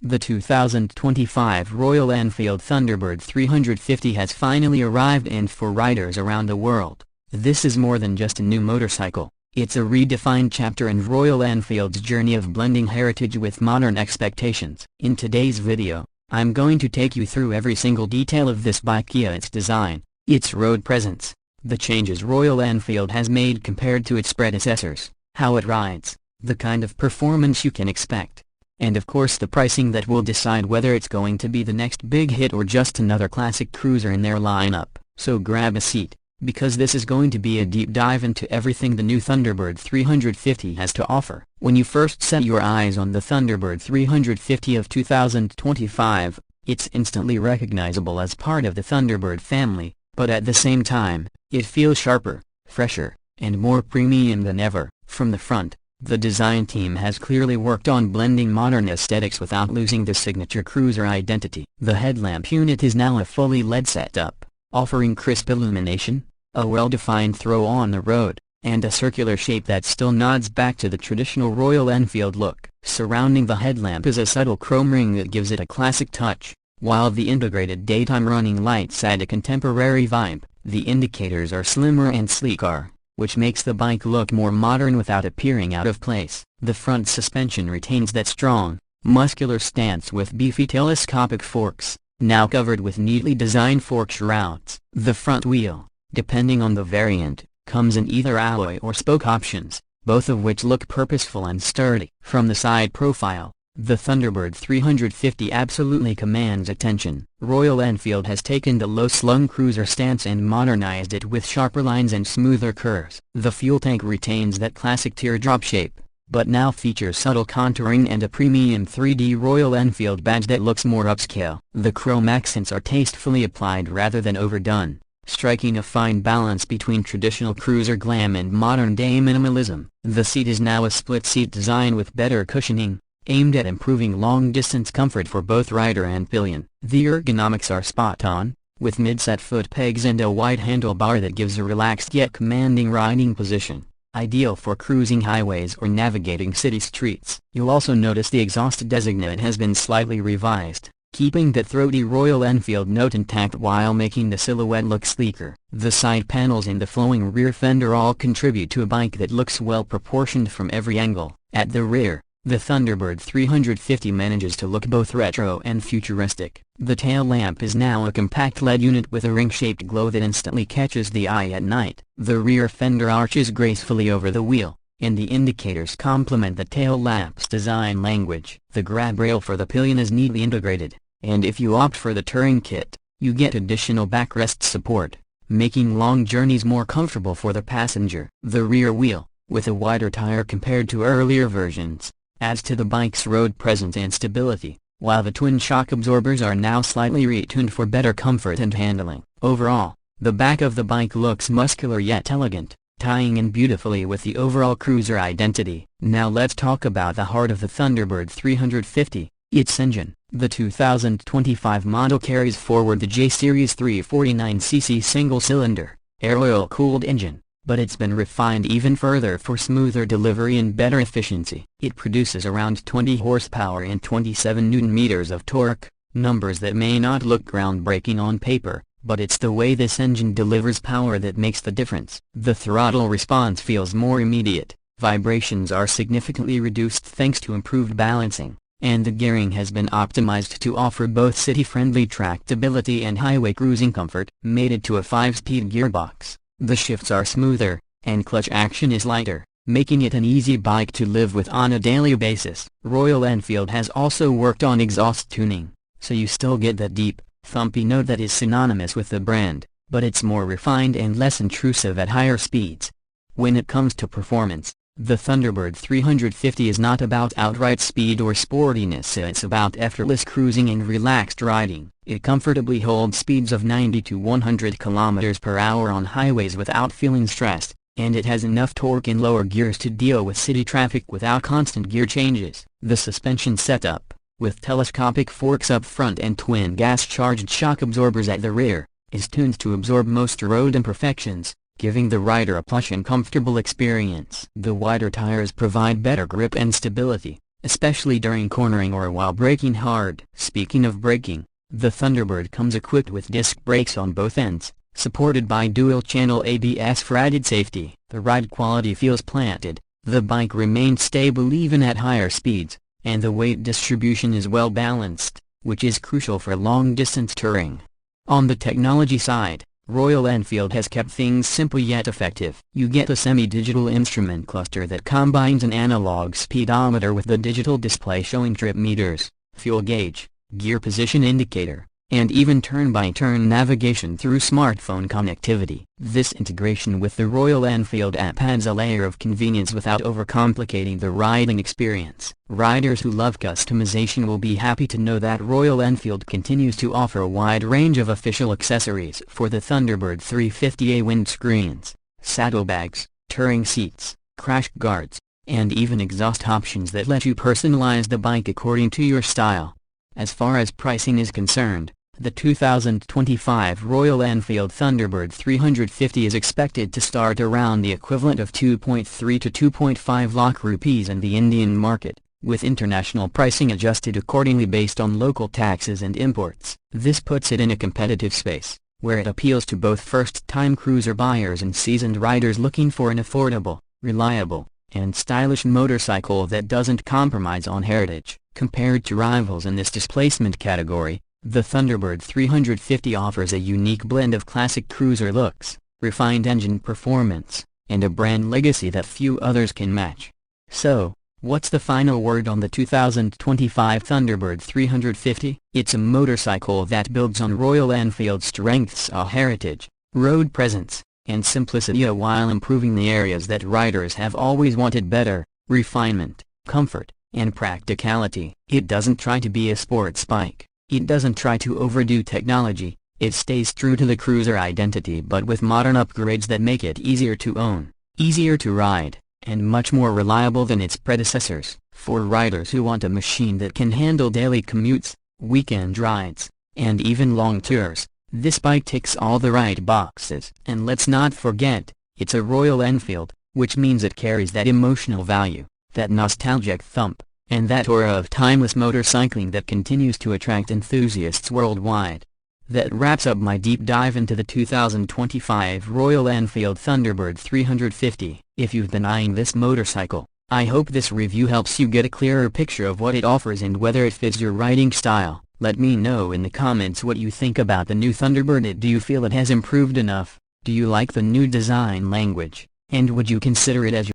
The 2025 Royal Enfield Thunderbird 350 has finally arrived, and for riders around the world, this is more than just a new motorcycle. It's a redefined chapter in Royal Enfield's journey of blending heritage with modern expectations. In today's video, I'm going to take you through every single detail of this bike: its design, its road presence, the changes Royal Enfield has made compared to its predecessors, how it rides, the kind of performance you can expect, and of course the pricing that will decide whether it's going to be the next big hit or just another classic cruiser in their lineup. So grab a seat, because this is going to be a deep dive into everything the new Thunderbird 350 has to offer. When you first set your eyes on the Thunderbird 350 of 2025, it's instantly recognizable as part of the Thunderbird family, but at the same time, it feels sharper, fresher, and more premium than ever. From the front, the design team has clearly worked on blending modern aesthetics without losing the signature cruiser identity. The headlamp unit is now a fully LED setup, offering crisp illumination, a well-defined throw on the road, and a circular shape that still nods back to the traditional Royal Enfield look. Surrounding the headlamp is a subtle chrome ring that gives it a classic touch, while the integrated daytime running lights add a contemporary vibe. The indicators are slimmer and sleeker, which makes the bike look more modern without appearing out of place. The front suspension retains that strong, muscular stance with beefy telescopic forks, now covered with neatly designed fork shrouds. The front wheel, depending on the variant, comes in either alloy or spoke options, both of which look purposeful and sturdy. From the side profile, the Thunderbird 350 absolutely commands attention. Royal Enfield has taken the low-slung cruiser stance and modernized it with sharper lines and smoother curves. The fuel tank retains that classic teardrop shape, but now features subtle contouring and a premium 3D Royal Enfield badge that looks more upscale. The chrome accents are tastefully applied rather than overdone, striking a fine balance between traditional cruiser glam and modern-day minimalism. The seat is now a split-seat design with better cushioning, aimed at improving long-distance comfort for both rider and pillion. The ergonomics are spot-on, with mid-set foot pegs and a wide handlebar that gives a relaxed yet commanding riding position, ideal for cruising highways or navigating city streets. You'll also notice the exhaust designate has been slightly revised, keeping that throaty Royal Enfield note intact while making the silhouette look sleeker. The side panels and the flowing rear fender all contribute to a bike that looks well proportioned from every angle. At the rear, the Thunderbird 350 manages to look both retro and futuristic. The tail lamp is now a compact LED unit with a ring-shaped glow that instantly catches the eye at night. The rear fender arches gracefully over the wheel, and the indicators complement the tail lamp's design language. The grab rail for the pillion is neatly integrated, and if you opt for the touring kit, you get additional backrest support, making long journeys more comfortable for the passenger. The rear wheel, with a wider tire compared to earlier versions, adds to the bike's road presence and stability, while the twin shock absorbers are now slightly retuned for better comfort and handling. Overall, the back of the bike looks muscular yet elegant, tying in beautifully with the overall cruiser identity. Now let's talk about the heart of the Thunderbird 350, its engine. The 2025 model carries forward the J-Series 349cc single-cylinder, air-oil-cooled engine, but it's been refined even further for smoother delivery and better efficiency. It produces around 20 horsepower and 27 Nm of torque, numbers that may not look groundbreaking on paper, but it's the way this engine delivers power that makes the difference. The throttle response feels more immediate, vibrations are significantly reduced thanks to improved balancing, and the gearing has been optimized to offer both city-friendly tractability and highway cruising comfort. Mated to a 5-speed gearbox, the shifts are smoother, and clutch action is lighter, making it an easy bike to live with on a daily basis. Royal Enfield has also worked on exhaust tuning, so you still get that deep, thumpy note that is synonymous with the brand, but it's more refined and less intrusive at higher speeds. When it comes to performance, the Thunderbird 350 is not about outright speed or sportiness, it's about effortless cruising and relaxed riding. It comfortably holds speeds of 90 to 100 km/h on highways without feeling stressed, and it has enough torque in lower gears to deal with city traffic without constant gear changes. The suspension setup, with telescopic forks up front and twin gas-charged shock absorbers at the rear, is tuned to absorb most road imperfections, giving the rider a plush and comfortable experience. The wider tires provide better grip and stability, especially during cornering or while braking hard. Speaking of braking, the Thunderbird comes equipped with disc brakes on both ends, supported by dual-channel ABS for added safety. The ride quality feels planted, the bike remains stable even at higher speeds, and the weight distribution is well balanced, which is crucial for long-distance touring. On the technology side, Royal Enfield has kept things simple yet effective. You get a semi-digital instrument cluster that combines an analog speedometer with the digital display showing trip meters, fuel gauge, gear position indicator, and even turn-by-turn navigation through smartphone connectivity. This integration with the Royal Enfield app adds a layer of convenience without overcomplicating the riding experience. Riders who love customization will be happy to know that Royal Enfield continues to offer a wide range of official accessories for the Thunderbird 350A: windscreens, saddlebags, touring seats, crash guards, and even exhaust options that let you personalize the bike according to your style. As far as pricing is concerned, the 2025 Royal Enfield Thunderbird 350 is expected to start around the equivalent of 2.3 to 2.5 lakh rupees in the Indian market, with international pricing adjusted accordingly based on local taxes and imports. This puts it in a competitive space, where it appeals to both first-time cruiser buyers and seasoned riders looking for an affordable, reliable, and stylish motorcycle that doesn't compromise on heritage. Compared to rivals in this displacement category, the Thunderbird 350 offers a unique blend of classic cruiser looks, refined engine performance, and a brand legacy that few others can match. So, what's the final word on the 2025 Thunderbird 350? It's a motorcycle that builds on Royal Enfield's strengths: a heritage, road presence, and simplicity, while improving the areas that riders have always wanted: better refinement, comfort, and practicality. It doesn't try to be a sports bike. It doesn't try to overdo technology. It stays true to the cruiser identity, but with modern upgrades that make it easier to own, easier to ride, and much more reliable than its predecessors. For riders who want a machine that can handle daily commutes, weekend rides, and even long tours, this bike ticks all the right boxes. And let's not forget, it's a Royal Enfield, which means it carries that emotional value, that nostalgic thump, and that aura of timeless motorcycling that continues to attract enthusiasts worldwide. That wraps up my deep dive into the 2025 Royal Enfield Thunderbird 350. If you've been eyeing this motorcycle, I hope this review helps you get a clearer picture of what it offers and whether it fits your riding style. Let me know in the comments what you think about the new Thunderbird. Do you feel it has improved enough? Do you like the new design language? And would you consider it as your